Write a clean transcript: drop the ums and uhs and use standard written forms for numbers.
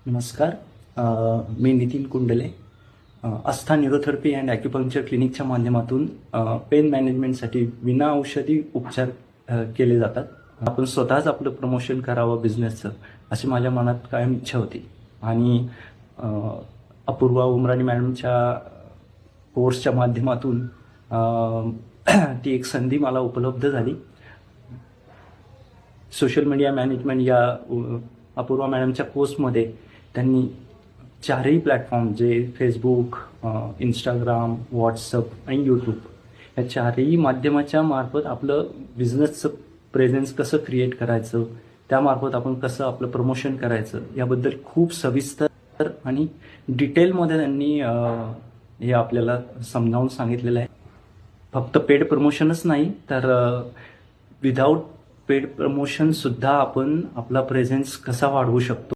नमस्कार. मी नितीन कुंडले. आस्था neurotherapy and acupuncture क्लिनिकच्या माध्यमातून pen मॅनेजमेंटसाठी विना औषधी उपचार केले जातात. आपण स्वतःच आपलं प्रमोशन करावं बिझनेसचं, अशी माझ्या मनात कायम इच्छा होती. आणि अपूर्वा उमराणी मॅडमच्या कोर्सच्या माध्यमातून ती एक संधी मला उपलब्ध झाली. सोशल मीडिया मॅनेजमेंट या अपूर्वा मॅडमच्या कोर्समध्ये त्यांनी चारही प्लॅटफॉर्म जे फेसबुक, इंस्टाग्राम, व्हॉट्सअप आणि यूट्यूब या चारही माध्यमाच्या मार्फत आपलं बिझनेसचं प्रेझेन्स कसं क्रिएट करायचं, त्यामार्फत आपण कसं आपलं प्रमोशन करायचं याबद्दल खूप सविस्तर आणि डिटेलमध्ये त्यांनी हे आपल्याला समजावून सांगितलेलं आहे. फक्त पेड प्रमोशनच नाही तर विदाऊट पेड प्रमोशनसुद्धा आपण आपला प्रेझेन्स कसा वाढवू शकतो